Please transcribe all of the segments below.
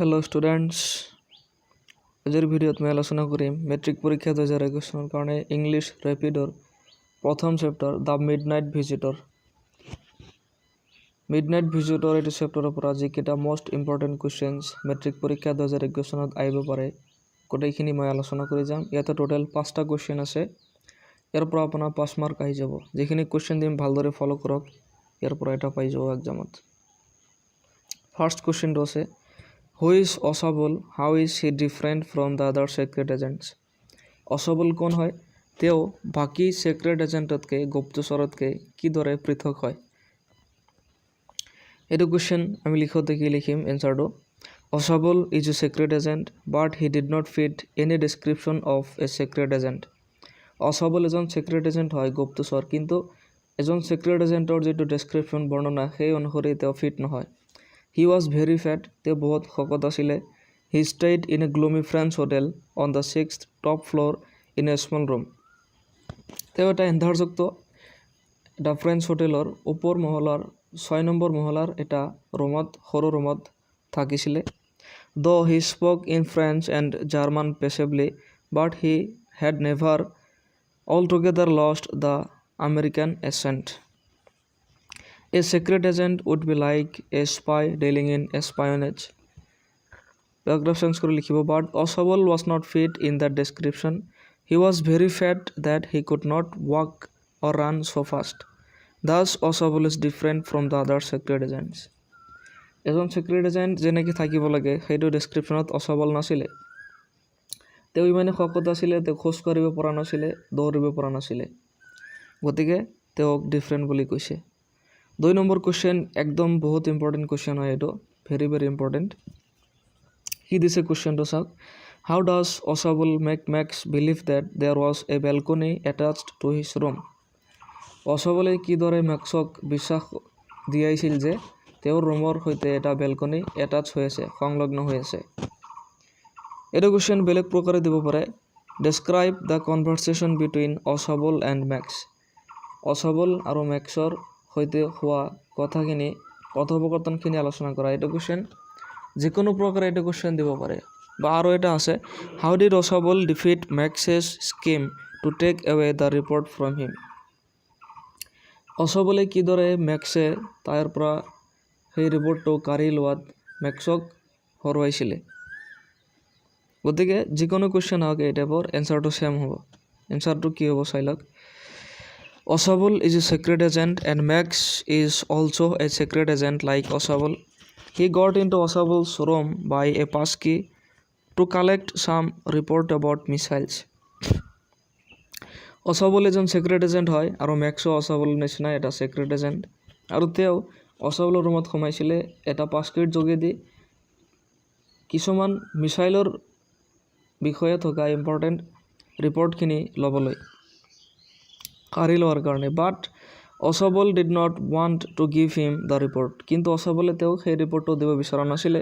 Hello students आजर भिडिओत मैं आलोचना करिम metric परीक्षा 2021 सनर कारणे इंग्लिश रैपिडर प्रथम चैप्टार द मिडनाइट भिजिटर एटु चैप्टार पर जिकेटा मोस्ट इम्पर्टेन्ट कुएश्चन्स मेट्रिक परीक्षा 2021 सनत आइब पारे गोटेइखिनि मैं आलोचना करि जाम। इयाते टोटेल 5टा कुएश्चन आछे। यार पर आपनार 5 मार्क आहि जाब। जिखिनि कुएश्चन दिम भालदरे फलो करक यार पर एटा पाइ जाब एग्जामत। फार्स्ट कुएश्चन आछे Who is Oswald? How is he different from the other secret agents? Oswald কোন হয় তেও বাকি সিক্রেট এজেন্টতকে গুপ্তচরতকে কি দৰে পৃথক হয়। এটো কোশ্চেন আমি লিখোতে কি লিখিম এনসারটো Oswald is a secret agent but he did not fit any description of a secret agent. Oswald এজন সিক্রেট এজেন্ট হয় গুপ্তচর কিন্তু এজন সিক্রেট এজেন্টৰ যেটো ডেসক্ৰিপশন বৰ্ণনা সেই অনুসৰি তেও ফিট নহয়। He was very fat, te bahut khokot asile. He stayed in a gloomy French hotel on the 6th top floor in a small room. Teo eta endharjukto eta French hotelor upor moholar 6 number moholar eta roomot horu roomot thakisile. Though he spoke in French and German passably, but he had never altogether lost the American accent. A secret agent would be like a spy dealing in espionage. Paragraph change kore likhibo but Oswald was not fit in that description. He was very fat that he could not walk or run so fast. Thus Oswald is different from the other secret agents. এজন secret agent যে নাকি থাকিব লাগে সেইটো ডেসক্ৰিপচনত Oswald নাছিলে। তেও ইমানে খকত আছিলে তে খোজ কৰিব পৰা নাছিলে দৌৰিব পৰা নাছিলে গতিকে তেও ডিফারেন্ট বুলি কৈছে। 2 number question एकदम बहुत इम्पोर्टेंट क्वेश्चन है ये very important he this a question to sub how does Oswald make Max believe that there was a balcony attached to his room Oswald কি দৰে Maxক বিশ্বাস দিয়াইছিল যে তেওঁৰ ৰুমৰ হৈতে এটা বেলকনি এটাচ হৈ আছে সংলগ্ন হৈ আছে। এটা কোশ্চেন বেলেগ প্ৰকাৰে দিব পাৰে describe the conversation between Oswald and Max Oswald আৰু Maxৰ হইতে হওয়া কথাখিনি কথোপকথনখিনি আলোচনা করা। এটা কোশ্চেন যে কোনো প্রকারে এটা কোশ্চেন দিব পারে বা আরো এটা আছে হাউ did Oswald defeat Max's scheme to take away the report from him Oswald কি দৰে Maxে তাৰ পৰা সেই ৰিপৰ্টটো কাঢ়ি লোৱাত Maxক হৰুৱাইছিলে। গতিকে যে কোনো কোশ্চেন হওক এই টাইপৰ এনসাৰটো সেম হ'ব। এনসাৰটো কি হ'ব চাই লওক Oswald is a secret agent and Max is also a secret agent like Oswald. He got into Oswald's room by a passkey to collect some report about missiles. Oswald is a secret agent হয় আৰু Maxও Oswald নিচিনা এটা secret agent আৰু তেও Oswaldৰ ৰুমত সোমাইছিলে এটা পাছকিৰ যোগেদি কিছুমান মিসাইলৰ বিষয়ে থকা ইম্পৰ্টেন্ট ৰিপৰ্টখিনি লবলৈ কাঢ়ি লোৱাৰ কাৰণে but Oswald did not want to give him the report কিন্তু Oswald তেও সেই ৰিপৰ্টটো দিব বিচৰা নাছিলে।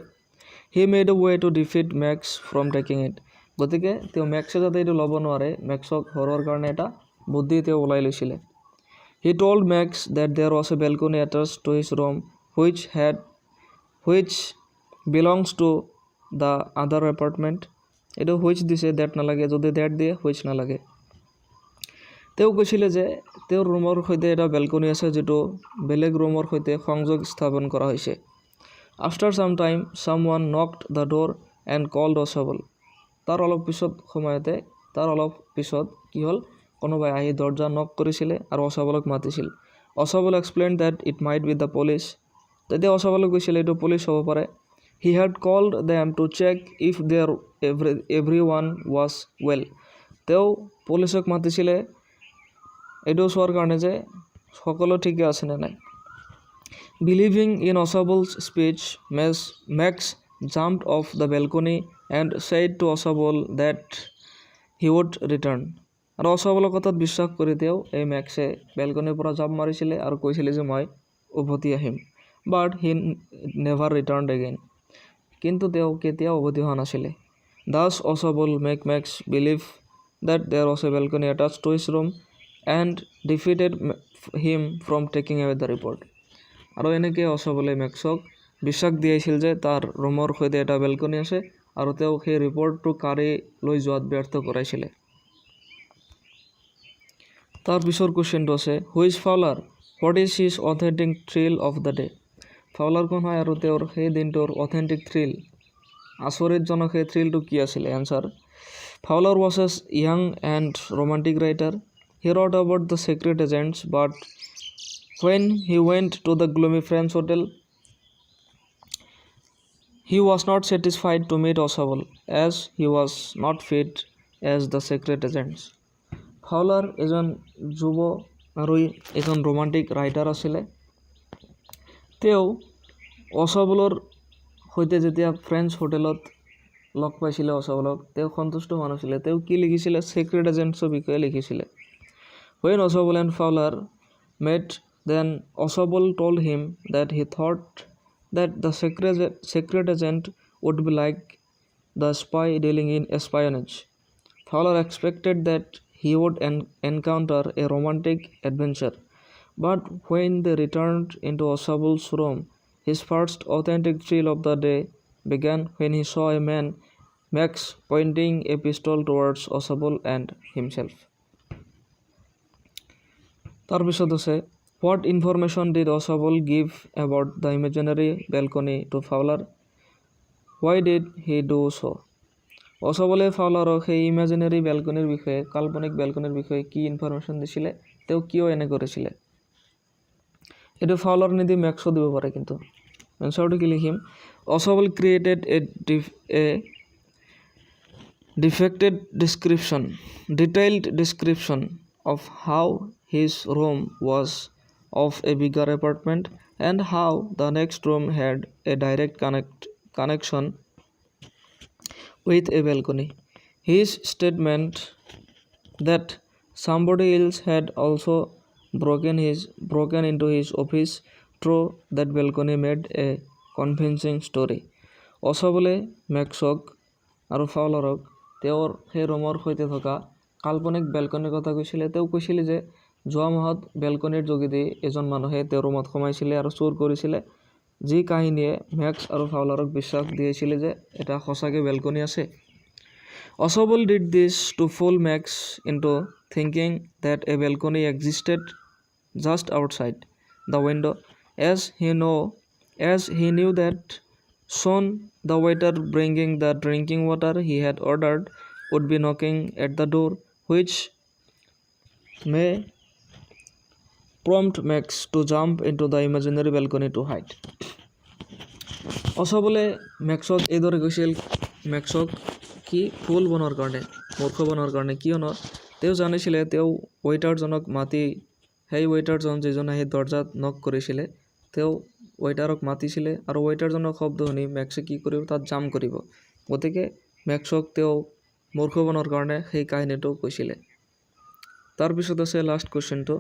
He made a way to defeat Max from taking it গতিকে তেও Maxে যাতে এইটো ল'ব নোৱাৰে Maxক হৰুৱাৰ কাৰণে এটা বুদ্ধি তেও ওলাই লৈছিলে। He told Max that there was a balcony attached to his room which belongs to the other apartment এইটো which দিছে that নালাগে যদি that দিয়ে which নালাগে। তেও কৈছিলে যে তেওঁৰ ৰুমৰ হৈতে এটা বেলকনি আছে যেটো বেলেগ ৰুমৰ হৈতে সংযোগ স্থাপন কৰা হৈছে। After some time someone knocked the door and called Oswald তাৰ অলপ পিছত কি হল কোনোবাই আহি দৰজা নক কৰিছিলে আৰু Oswaldক মাতিছিল। Oswald explained that it might be the police তেতিয়া Oswald কৈছিল এটো পুলিশ হ'ব পাৰে। He had called them to check if everyone was well তেও পুলিশক মাতিছিলে এটো সোৱাৰ কাৰণে যে সকলো ঠিকে আছে না নাই। Believing in Oswald's speech Max jumped off the balcony and said to Oswald that he would return আৰু Oswaldৰ কথাত বিশ্বাস কৰি তেও এই Maxে বেলকনিৰ পৰা জাম্প মাৰিছিলে আৰু কৈছিলে যে মই উভতি আহিম but he never returned again কিন্তু তেও কেতিয়া উভতি হোৱা নাছিলে। Thus Oswald make Max believe that there was a balcony attached to his room and defeated him from taking away the report আৰু এনেকৈ Oswald Maxক বিশ্বাস দিয়াইছিল যে তাৰ ৰুমৰ সৈতে এটা বেলকনি আছে আৰু তেওঁ সেই ৰিপৰ্টটো কাঢ়ি লৈ যোৱাত ব্যৰ্থ কৰাইছিলে। তাৰ পিছৰ কুৱেশ্যনটো আছে which Fowler what is his authentic thrill of the day. Fowler কোন হয় আৰু তেওঁৰ সেই দিনটোৰ অথেণ্টিক থ্ৰিল আচৰিতজনক সেই থ্ৰিলটো কি আছিলে? Answer Fowler was a young and romantic writer. He wrote about the secret agents but when he went to the gloomy French hotel, he was not satisfied to meet Oswald, as he was not fit as the secret agents. ফাউলাৰ এজন যুৱ আৰু এজন romantic writer আছিলে। তেওঁ অছবলৰ সৈতে যেতিয়া French হোটেলত লগ পাইছিলে অছবলক, তেওঁ সন্তুষ্ট হোৱা নাছিলে। তেওঁ কি লিখিছিলে? চিক্ৰেট এজেণ্টছৰ বিষয়ে লিখিছিলে। When Oswald and Fowler met, then Oswald told him that he thought that the secret agent would be like the spy dealing in espionage. Fowler expected that he would encounter a romantic adventure, but when they returned into Oswald's room, his first authentic thrill of the day began when he saw a man, Max, pointing a pistol towards Oswald and himself. তাৰপিছত আছে what information did Oswald give about the imaginary balcony to Fowler? Why did he do so? অছবলে ফাউলাৰক সেই imaginary বেলকনিৰ বিষয়ে, কাল্পনিক বেলকনিৰ বিষয়ে কি information দিছিলে? তেওঁ কিয় এনে কৰিছিলে? এইটো ফাউলাৰ নিদি মেক্সো দিব পাৰে, কিন্তু এনচাৰটো কি লিখিম? Ausable created a detailed description of how his room was of a bigger apartment and how the next room had a direct connection with a balcony. His statement that somebody else had also broken into his office through that balcony made a convincing story. অছবলে মেক্সক আৰু ফাউলাৰক তেওঁৰ সেই ৰুমৰ সৈতে থকা কাল্পনিক বেলকনিৰ কথা কৈছিলে। তেওঁ কৈছিলে যে যোৱা মাহত বেলকনিৰ যোগেদি এজন মানুহে তেওঁৰ ৰুমত সোমাইছিলে আৰু চুৰ কৰিছিলে, যি কাহিনীয়ে মেক্স আৰু ফাউলাৰক বিশ্বাস দিয়াইছিলে যে এটা সঁচাকৈ বেলকনি আছে। Oswald did this to fool Max into thinking that a balcony existed just outside the window, as he knew that soon the waiter bringing the drinking water he had ordered would be knocking at the door, which may prompt Max to jump into the imaginary balcony to hide. অছবলে মেক্সক এইদৰে কৈছিল, মেক্সক কি ফুল বনোৱাৰ কাৰণে, মূৰ্খ বনোৱাৰ কাৰণে। কিয়নো তেওঁ জানিছিলে তেওঁ ৱেইটাৰজনক মাতি, সেই ৱেইটাৰজন যিজনে সেই দৰ্জাত নক কৰিছিলে, তেওঁ ৱেইটাৰক মাতিছিলে আৰু ৱেইটাৰজনৰ শব্দ শুনি মেক্সে কি কৰিব? তাত জাম্প কৰিব। গতিকে মেক্সক তেওঁ মূৰ্খ বনোৱাৰ কাৰণে সেই কাহিনীটো কৈছিলে। তাৰপিছত আছে last কুৱেশ্যনটো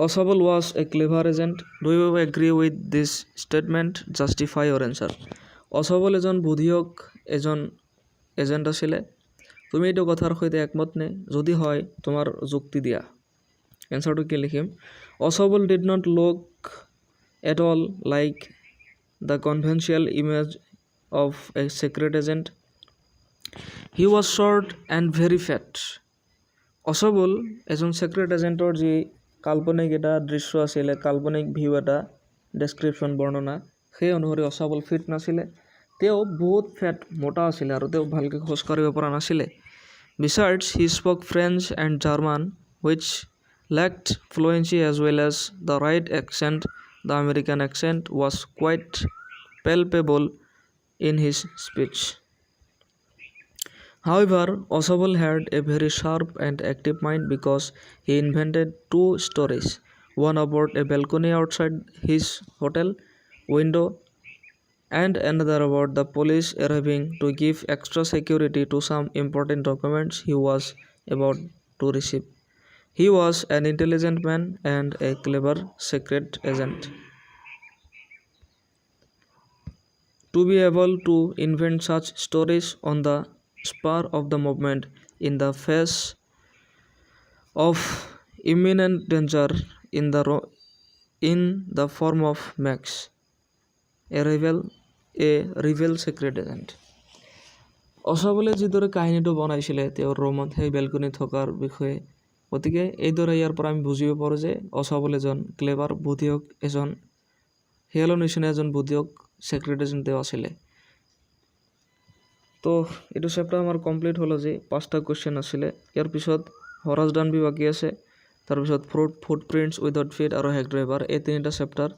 Oswald was a clever agent. Do you agree with this statement? Justify your answer. Oswald এজন বুদ্ধিয়ক এজেণ্ট আছিলে। তুমি এইটো কথাৰ সৈতে একমত নে? যদি হয় তোমাৰ যুক্তি দিয়া। এনচাৰটো কি লিখিম? Oswald did not look at all like the conventional image of a secret agent. He was short and very fat. Oswald এজন চিক্ৰেট এজেণ্টৰ যি কাল্পনিক এটা দৃশ্য আছিলে, কাল্পনিক ভিউ এটা ডেছক্ৰিপশ্যন বৰ্ণনা, সেই অনুসৰি Oswald ফিট নাছিলে। তেওঁ বহুত ফেট, মোটা আছিলে আৰু তেওঁ ভালকৈ খোজ কাঢ়িব পৰা নাছিলে। Besides, he spoke French and German, which lacked fluency as well as the right accent. The American accent was quite palpable in his speech. However, Oswald had a very sharp and active mind because he invented two stories, one about a balcony outside his hotel window and another about the police arriving to give extra security to some important documents he was about to receive. He was an intelligent man and a clever secret agent. To be able to invent such stories on the spur of the moment in the face of imminent danger in the form of Max. A rival secret agent. অছাবলে যিদৰে কাহিনীটো বনাইছিলে তেওঁৰ ৰুমত সেই বেলকনিত থকাৰ বিষয়ে, গতিকে এইদৰে ইয়াৰ পৰা আমি বুজিব পাৰোঁ যে অছাবল এজন ক্লেভাৰ বুদ্ধিয়ক এজন শিয়ালৰ নিচিনা এজন বুদ্ধিয়ক ছিক্ৰেট এজেণ্ট তেওঁ আছিলে। তো এইটো চেপ্টাৰ আমাৰ কমপ্লিট হ'ল আজি। 5টা কুৱেশ্যন আছিলে। ইয়াৰ পিছত হৰাছ ডানবি বাকী আছে, তাৰপিছত ফুটপ্ৰিণ্টছ উইদাউট ফিট আৰু হেক ড্ৰাইভাৰ, এই 3টা চেপ্টাৰ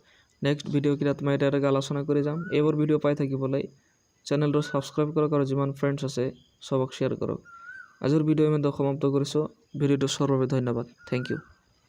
নেক্সট ভিডিঅ'কেইটাত মই ডাইৰেক্ট আলোচনা কৰি যাম। এইবোৰ ভিডিঅ' পাই থাকিবলৈ চেনেলটো ছাবস্ক্ৰাইব কৰক আৰু যিমান ফ্ৰেণ্ডছ আছে চবক শ্বেয়াৰ কৰক। আজিৰ ভিডিঅ' ইমানতে সমাপ্ত কৰিছোঁ। ভিডিঅ'টো চোৱাৰ বাবে ধন্যবাদ। Thank U.